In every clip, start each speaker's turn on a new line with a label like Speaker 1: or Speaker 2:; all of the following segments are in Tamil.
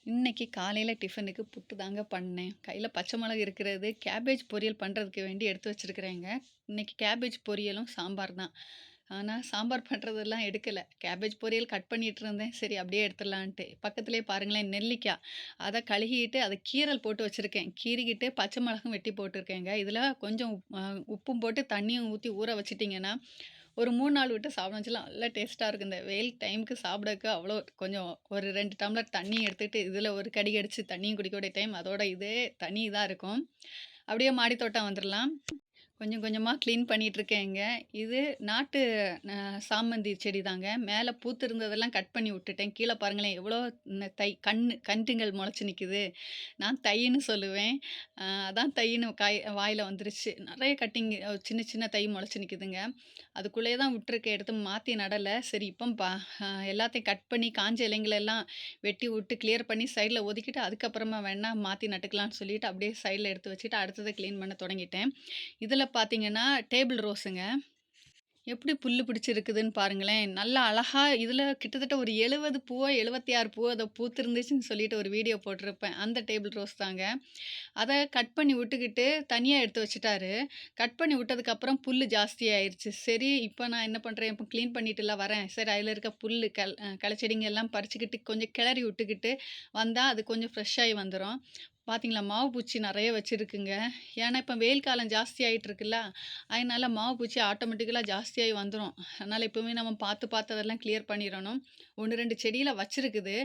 Speaker 1: இன்னைக்கு காலையில டிஃபனுக்கு புட்டு தாங்க பண்ணேன். கையில பச்சை மிளகு இருக்கிறது, கேபேஜ் பொரியல் பண்ணுறதுக்கு வேண்டி எடுத்து வச்சிருக்கிறேங்க. இன்னைக்கு கேபேஜ் பொரியலும், சாம்பார் தான். ஆனா, சாம்பார் பண்ணுறதெல்லாம் எடுக்கல. கேபேஜ் பொரியல் கட் பண்ணிட்டு இருந்தேன். சரி அப்படியே எடுத்துடலான்ட்டு. பக்கத்திலேயே பாருங்களேன் நெல்லிக்காய். அத கழுகிட்டு, அத கீறல் போட்டு வச்சிருக்கேன். கீறிக்கிட்டு பச்சை மிளகும் வெட்டி போட்டுருக்கேங்க. இதில கொஞ்சம் உப்பும் போட்டு தண்ணியும் ஊத்தி ஊற வச்சுட்டிங்கன்னா, ஒரு 3 நாள் விட்டு சாப்பிட வச்சுலாம் நல்லா டேஸ்ட்டா இருக்கும். இந்த வெயில் டைமுக்கு சாப்பிடக்கு அவ்வளோ கொஞ்சம் ஒரு 2 டம்ளர் தண்ணி எடுத்துட்டு, இதில ஒரு கடி கடிச்சு தண்ணியும் குடிக்கக்கூடிய டைம் அதோட இதே தனி இதா இருக்கும். அப்படியே மாடி தோட்டம் வந்துரலாம். கொஞ்சம் கொஞ்சமா கிளீன் பண்ணிட்டுருக்கேங்க. இது நாட்டு அ சாமந்தி செடி தாங்க. மேல பூத்திருந்ததெல்லாம் கட் பண்ணி விட்டுட்டேன். கீழ பாருங்களேன் எவ்வளோ கன்றுங்கள் மொளச்சு நிக்குது. நான் தைன்னு சொல்லுவேன். அதான் தைன்னு வாயில வந்துருச்சு. நெறைய கட்டிங் சின்ன சின்ன தை மொளச்சு நிக்குதுங்க. அதுக்குள்ளேயே தான் விட்டுருக்கேன். எடுத்து மாத்தி நடல. சரி இப்ப எல்லாத்தையும் கட் பண்ணி காஞ்ச இலைங்களெல்லாம் வெட்டி விட்டு கிளியர் பண்ணி சைட்ல ஒதுக்கிட்டு, அதுக்கப்புறமா வேணா மாத்தி நட்டுக்கலான்னு சொல்லிட்டு, அப்படியே சைட்ல எடுத்து வச்சுட்டு, அடுத்தத கிளீன் பண்ண தொடங்கிட்டேன். இதில பார்த்தீங்கன்னா, டேபிள் ரோஸுங்க. எப்படி புல்லு பிடிச்சிருக்குதுன்னு பாருங்களேன். நல்லா அழகா இதில கிட்டத்தட்ட ஒரு 70 பூவோ, 76 பூவோ ஏதோ பூத்திருந்துச்சுன்னு சொல்லிட்டு ஒரு வீடியோ போட்டிருப்பேன். அந்த டேபிள் ரோஸ் தாங்க. அத கட் பண்ணி விட்டுக்கிட்டு தனியா எடுத்து வச்சுட்டாரு. கட் பண்ணி விட்டதுக்கப்புறம் புல்லு ஜாஸ்தியாயிருச்சு. சரி இப்ப நான் என்ன பண்றேன், இப்ப கிளீன் பண்ணிட்டுல வரேன். சரி அதில இருக்க புல்லு களைச்செடிங்க எல்லாம் பறிச்சுக்கிட்டு கொஞ்சம் கிளறி விட்டுக்கிட்டு வந்தா, அது கொஞ்சம் ஃப்ரெஷ் ஆயி வந்துரும். பார்த்தீங்களா, மாவு பூச்சி நெறைய வச்சிருக்குங்க. ஏன்னா, இப்ப வெயில் காலம் ஜாஸ்தி ஆயிட்டுருக்குல்ல, அதனால மாவு பூச்சி ஆட்டோமேட்டிக்கலா ஜாஸ்தியாயி வந்துரும். அதனால எப்பவுமே நம்ம பார்த்து பார்த்து அதெல்லாம் கிளியர் பண்ணிறணும். 1, 2 செடியில வச்சிருக்குது.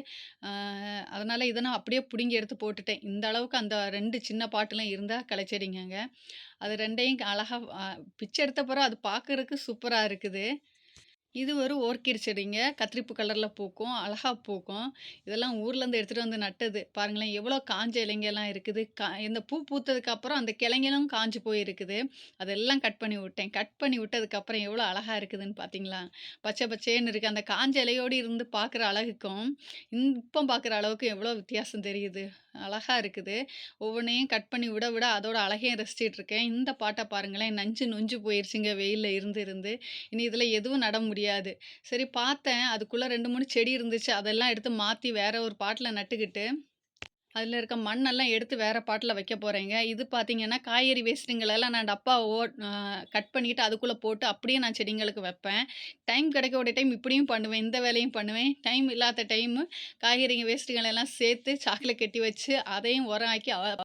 Speaker 1: அ அதனால இத நான் அப்படியே புடுங்கி எடுத்து போட்டுட்டேன். இந்த அளவுக்கு அந்த 2 சின்ன பாட்டுலாம் இருந்தா களைச்செடிங்கங்க. அது 2யும் அழகா பிச்சை எடுத்த பிறகு அது பார்க்கறக்கு சூப்பரா இருக்குது. இது ஒரு ஓர்கிட் செடிங்க. கத்திரிப்பூ கலர்ல பூக்கும். அழகா பூக்கும். இதெல்லாம் ஊர்லேருந்து எடுத்துட்டு வந்து நட்டது. பாருங்களேன், எவ்வளோ காஞ்ச இலைங்கலாம் இருக்குது. இந்த பூ பூத்ததுக்கப்புறம் அந்த கிளைங்களும் காஞ்சு போயிருக்குது. அதெல்லாம் கட் பண்ணி விட்டேன். கட் பண்ணி விட்டதுக்கப்புறம் எவ்வளோ அழகா இருக்குதுன்னு பார்த்தீங்களா? பச்சை பச்சேன்னு இருக்கு. அந்த காஞ்ச இலையோடு இருந்து பார்க்குற அழகுக்கும், இப்போ பார்க்குற அளவுக்கு எவ்வளோ வித்தியாசம் தெரியுது. அழகா இருக்குது. ஒவ்வொன்னையும் கட் பண்ணி விட விட அதோட அழகையும் ரசிச்சுட்டு இருக்கேன். இந்த பாட்ட பாருங்களேன், நஞ்சு நொஞ்சு போயிருச்சுங்க வெயில்ல இருந்து இருந்து. இனி இதில எதுவும் நட முடியாது. சரி பார்த்தேன், அதுக்குள்ள 2, 3 செடி இருந்துச்சு. அதெல்லாம் எடுத்து மாத்தி வேற ஒரு பாட்ல நட்டுக்கிட்டு, அதில இருக்க மண்ணெல்லாம் எடுத்து வேற பாட்ல வைக்க போறேங்க. இது பார்த்தீங்கன்னா, காய்கறி வேஸ்ட்டுங்களெல்லாம் நான் டப்பா கட் பண்ணிட்டு அதுக்குள்ள போட்டு அப்படியே நான் செடிங்களுக்கு வைப்பேன். டைம் கிடைக்கக்கூடிய டைம் இப்படியும் பண்ணுவேன். இந்த வேலையும் பண்ணுவேன். டைம் இல்லாத டைமு காய்கறிங்க வேஸ்ட்டுகளெல்லாம் சேர்த்து சாக்குல கட்டி வச்சு, அதையும் உரம் ஆக்கி